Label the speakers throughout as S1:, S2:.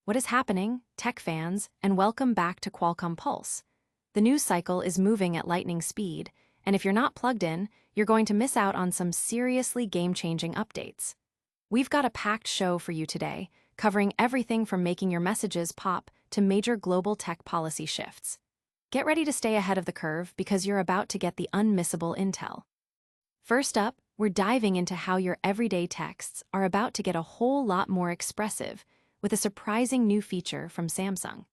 S1: What is happening, tech fans, and welcome back to Qualcomm Pulse. The news cycle is moving at lightning speed, and if you're not plugged in, you're going to miss out on some seriously game-changing updates. We've got a packed show for you today, covering everything from making your messages pop to major global tech policy shifts. Get ready to stay ahead of the curve because you're about to get the unmissable intel. First up, we're diving into how your everyday texts are about to get a whole lot more expressive with a surprising new feature from Samsung.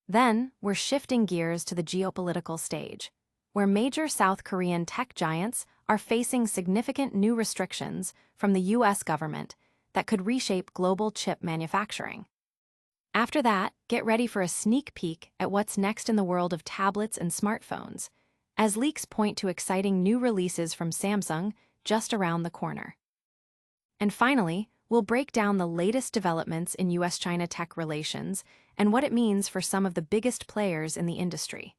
S1: Then, we're shifting gears to the geopolitical stage, where major South Korean tech giants are facing significant new restrictions from the US government that could reshape global chip manufacturing. After that, get ready for a sneak peek at what's next in the world of tablets and smartphones, as leaks point to exciting new releases from Samsung just around the corner. And finally, we'll break down the latest developments in US-China tech relations and what it means for some of the biggest players in the industry.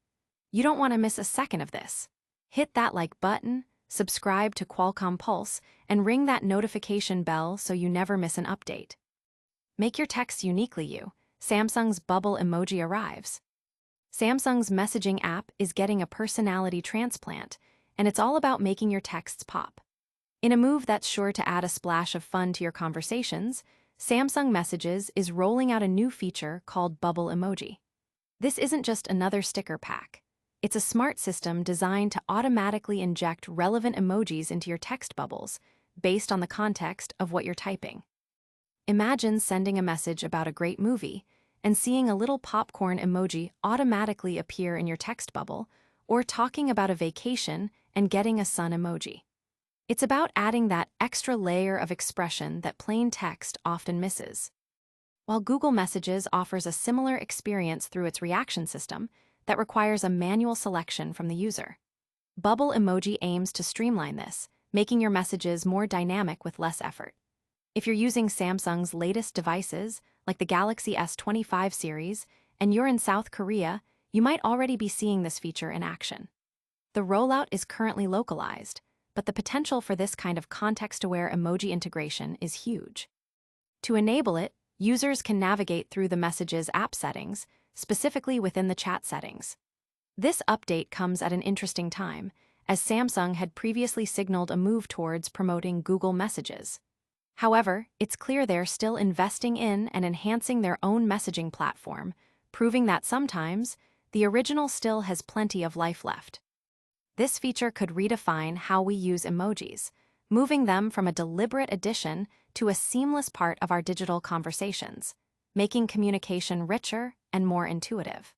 S1: You don't want to miss a second of this. Hit that like button, subscribe to Qualcomm Pulse, and ring that notification bell so you never miss an update. Make your texts uniquely you. Samsung's Bubble Emoji arrives. Samsung's messaging app is getting a personality transplant, and it's all about making your texts pop. In a move that's sure to add a splash of fun to your conversations, Samsung Messages is rolling out a new feature called Bubble Emoji. This isn't just another sticker pack. It's a smart system designed to automatically inject relevant emojis into your text bubbles based on the context of what you're typing. Imagine sending a message about a great movie and seeing a little popcorn emoji automatically appear in your text bubble, or talking about a vacation and getting a sun emoji. It's about adding that extra layer of expression that plain text often misses. While Google Messages offers a similar experience through its reaction system that requires a manual selection from the user, Bubble Emoji aims to streamline this, making your messages more dynamic with less effort. If you're using Samsung's latest devices, like the Galaxy S25 series, and you're in South Korea, you might already be seeing this feature in action. The rollout is currently localized, but the potential for this kind of context-aware emoji integration is huge. To enable it, users can navigate through the Messages app settings, specifically within the chat settings. This update comes at an interesting time, as Samsung had previously signaled a move towards promoting Google Messages. However, it's clear they're still investing in and enhancing their own messaging platform, proving that sometimes the original still has plenty of life left. This feature could redefine how we use emojis, moving them from a deliberate addition to a seamless part of our digital conversations, making communication richer and more intuitive.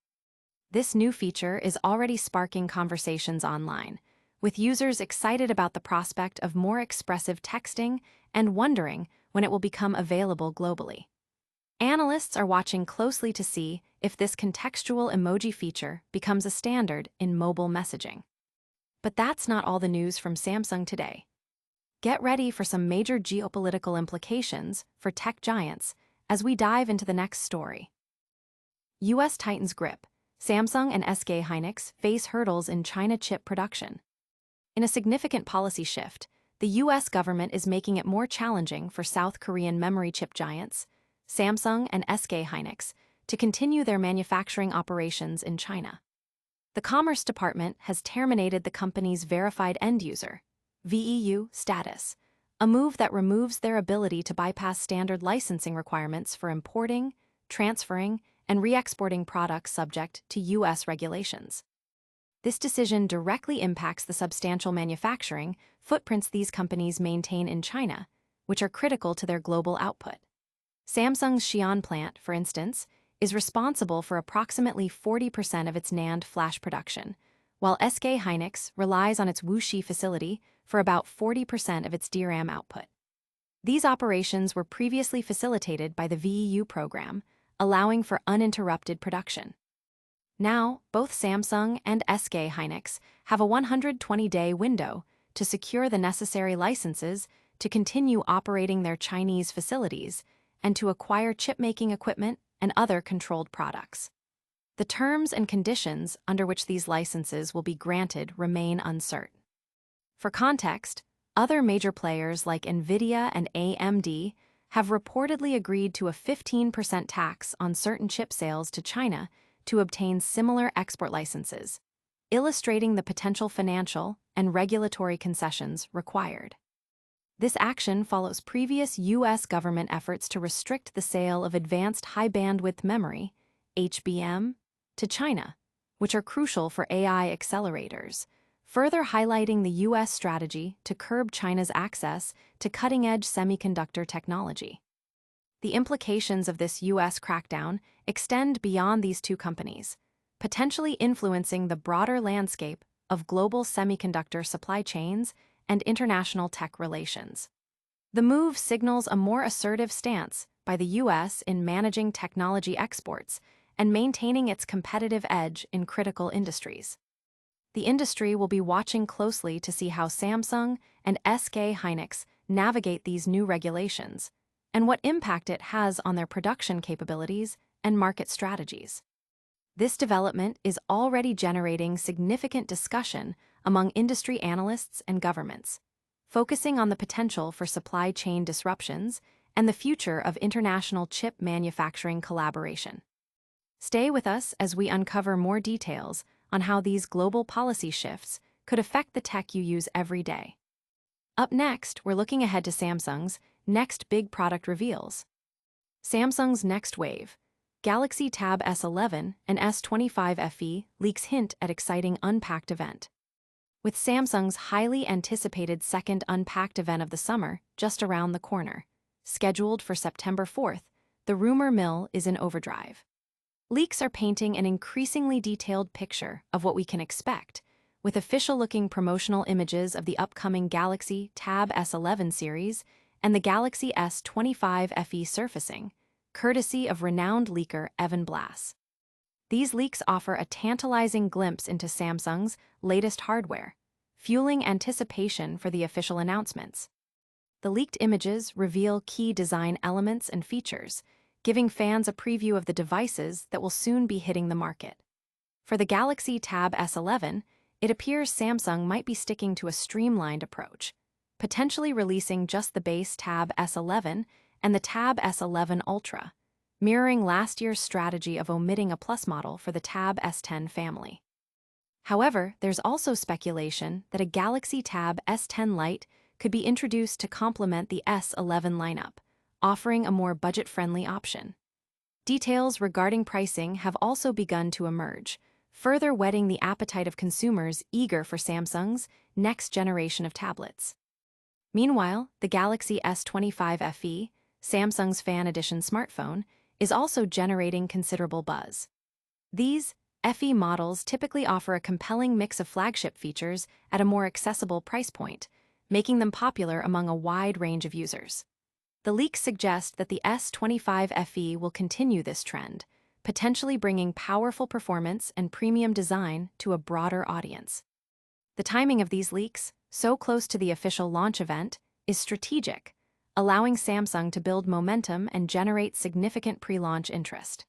S1: This new feature is already sparking conversations online, with users excited about the prospect of more expressive texting and wondering when it will become available globally. Analysts are watching closely to see if this contextual emoji feature becomes a standard in mobile messaging. But that's not all the news from Samsung today. Get ready for some major geopolitical implications for tech giants as we dive into the next story. US tightens grip. Samsung and SK Hynix face hurdles in China chip production. In a significant policy shift, the US government is making it more challenging for South Korean memory chip giants, Samsung and SK Hynix, to continue their manufacturing operations in China. The Commerce Department has terminated the company's verified end user (VEU) status, a move that removes their ability to bypass standard licensing requirements for importing, transferring, and re-exporting products subject to US regulations. This decision directly impacts the substantial manufacturing footprints these companies maintain in China, which are critical to their global output. Samsung's Xi'an plant, for instance, is responsible for approximately 40% of its NAND flash production, while SK Hynix relies on its Wuxi facility for about 40% of its DRAM output. These operations were previously facilitated by the VEU program, allowing for uninterrupted production. Now, both Samsung and SK Hynix have a 120-day window to secure the necessary licenses to continue operating their Chinese facilities and to acquire chip-making equipment and other controlled products. The terms and conditions under which these licenses will be granted remain uncertain. For context, other major players like NVIDIA and AMD have reportedly agreed to a 15% tax on certain chip sales to China to obtain similar export licenses, illustrating the potential financial and regulatory concessions required. This action follows previous U.S. government efforts to restrict the sale of advanced high-bandwidth memory, HBM, to China, which are crucial for AI accelerators, further highlighting the U.S. strategy to curb China's access to cutting-edge semiconductor technology. The implications of this U.S. crackdown extend beyond these two companies, potentially influencing the broader landscape of global semiconductor supply chains and international tech relations. The move signals a more assertive stance by the U.S. in managing technology exports and maintaining its competitive edge in critical industries. The industry will be watching closely to see how Samsung and SK Hynix navigate these new regulations and what impact it has on their production capabilities and market strategies. This development is already generating significant discussion among industry analysts and governments, focusing on the potential for supply chain disruptions and the future of international chip manufacturing collaboration. Stay with us as we uncover more details on how these global policy shifts could affect the tech you use every day. Up next, we're looking ahead to Samsung's next big product reveals. Samsung's next wave, Galaxy Tab S11 and S25 FE leaks hint at exciting Unpacked event. With Samsung's highly anticipated second Unpacked event of the summer just around the corner, scheduled for September 4th, the rumor mill is in overdrive. Leaks are painting an increasingly detailed picture of what we can expect, with official-looking promotional images of the upcoming Galaxy Tab S11 series and the Galaxy S25 FE surfacing, courtesy of renowned leaker Evan Blass. These leaks offer a tantalizing glimpse into Samsung's latest hardware, fueling anticipation for the official announcements. The leaked images reveal key design elements and features, giving fans a preview of the devices that will soon be hitting the market. For the Galaxy Tab S11, it appears Samsung might be sticking to a streamlined approach, potentially releasing just the base Tab S11 and the Tab S11 Ultra, mirroring last year's strategy of omitting a Plus model for the Tab S10 family. However, there's also speculation that a Galaxy Tab S10 Lite could be introduced to complement the S11 lineup, offering a more budget-friendly option. Details regarding pricing have also begun to emerge, further whetting the appetite of consumers eager for Samsung's next generation of tablets. Meanwhile, the Galaxy S25 FE, Samsung's fan edition smartphone, is also generating considerable buzz. These FE models typically offer a compelling mix of flagship features at a more accessible price point, making them popular among a wide range of users. The leaks suggest that the S25 FE will continue this trend, potentially bringing powerful performance and premium design to a broader audience. The timing of these leaks, so close to the official launch event, is strategic, allowing Samsung to build momentum and generate significant pre-launch interest.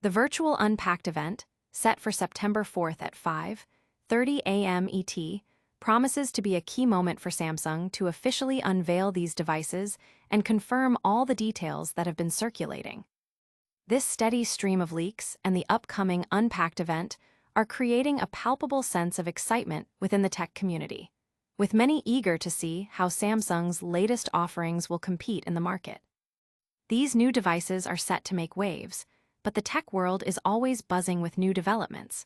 S1: The virtual Unpacked event, set for September 4th at 5:30 a.m. ET, promises to be a key moment for Samsung to officially unveil these devices and confirm all the details that have been circulating. This steady stream of leaks and the upcoming Unpacked event are creating a palpable sense of excitement within the tech community, with many eager to see how Samsung's latest offerings will compete in the market. These new devices are set to make waves, but the tech world is always buzzing with new developments.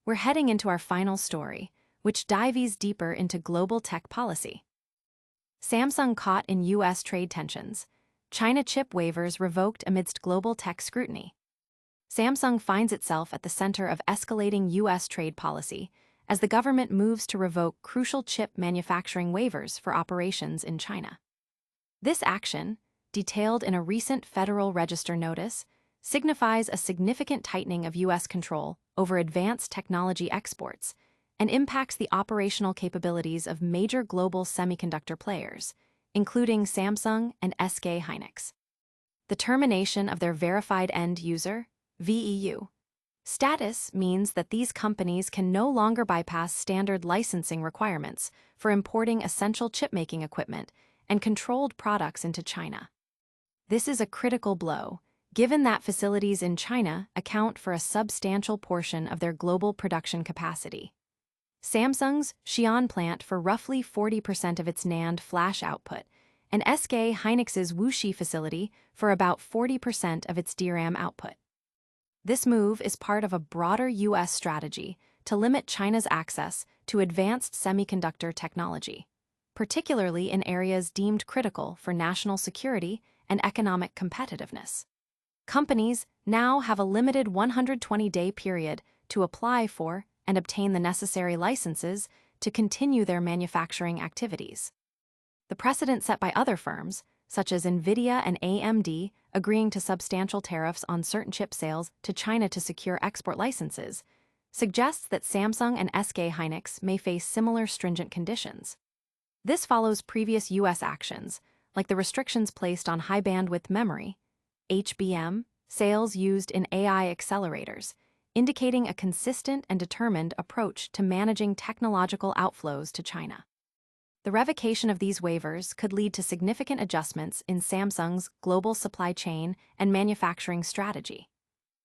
S1: We're heading into our final story, which dives deeper into global tech policy. Samsung caught in U.S. trade tensions. China chip waivers revoked amidst global tech scrutiny. Samsung finds itself at the center of escalating U.S. trade policy as the government moves to revoke crucial chip manufacturing waivers for operations in China. This action, detailed in a recent Federal Register notice, signifies a significant tightening of U.S. control over advanced technology exports and impacts the operational capabilities of major global semiconductor players, including Samsung and SK Hynix. The termination of their Verified End User (VEU) status means that these companies can no longer bypass standard licensing requirements for importing essential chip-making equipment and controlled products into China. This is a critical blow, given that facilities in China account for a substantial portion of their global production capacity. Samsung's Xi'an plant for roughly 40% of its NAND flash output, and SK Hynix's Wuxi facility for about 40% of its DRAM output. This move is part of a broader U.S. strategy to limit China's access to advanced semiconductor technology, particularly in areas deemed critical for national security and economic competitiveness. Companies now have a limited 120-day period to apply for and obtain the necessary licenses to continue their manufacturing activities. The precedent set by other firms, such as NVIDIA and AMD, agreeing to substantial tariffs on certain chip sales to China to secure export licenses, suggests that Samsung and SK Hynix may face similar stringent conditions. This follows previous U.S. actions, like the restrictions placed on high-bandwidth memory, HBM, sales used in AI accelerators, indicating a consistent and determined approach to managing technological outflows to China. The revocation of these waivers could lead to significant adjustments in Samsung's global supply chain and manufacturing strategy.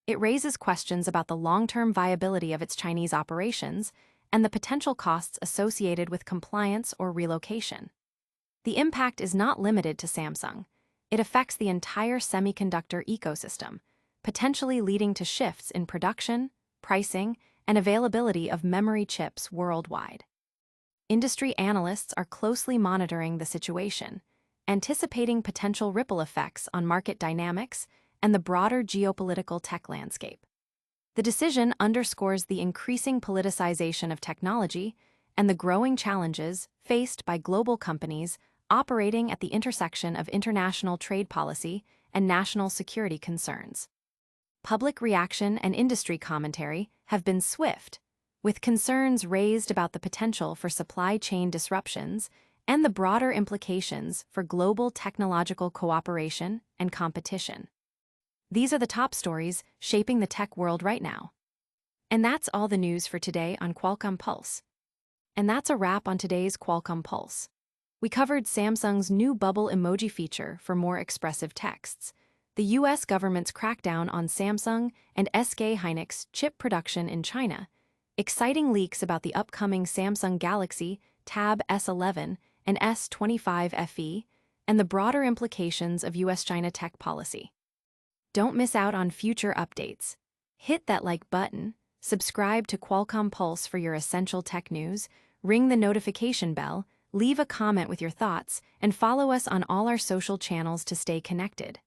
S1: It raises questions about the long-term viability of its Chinese operations and the potential costs associated with compliance or relocation. The impact is not limited to Samsung. It affects the entire semiconductor ecosystem, potentially leading to shifts in production, pricing, and availability of memory chips worldwide. Industry analysts are closely monitoring the situation, anticipating potential ripple effects on market dynamics and the broader geopolitical tech landscape. The decision underscores the increasing politicization of technology and the growing challenges faced by global companies operating at the intersection of international trade policy and national security concerns. Public reaction and industry commentary have been swift, with concerns raised about the potential for supply chain disruptions and the broader implications for global technological cooperation and competition. These are the top stories shaping the tech world right now. And that's all the news for today on Qualcomm Pulse. And that's a wrap on today's Qualcomm Pulse. We covered Samsung's new Bubble Emoji feature for more expressive texts, the U.S. government's crackdown on Samsung and SK Hynix chip production in China, exciting leaks about the upcoming Samsung Galaxy Tab S11 and S25 FE, and the broader implications of U.S.-China tech policy. Don't miss out on future updates. Hit that like button, subscribe to Qualcomm Pulse for your essential tech news, ring the notification bell, leave a comment with your thoughts, and follow us on all our social channels to stay connected.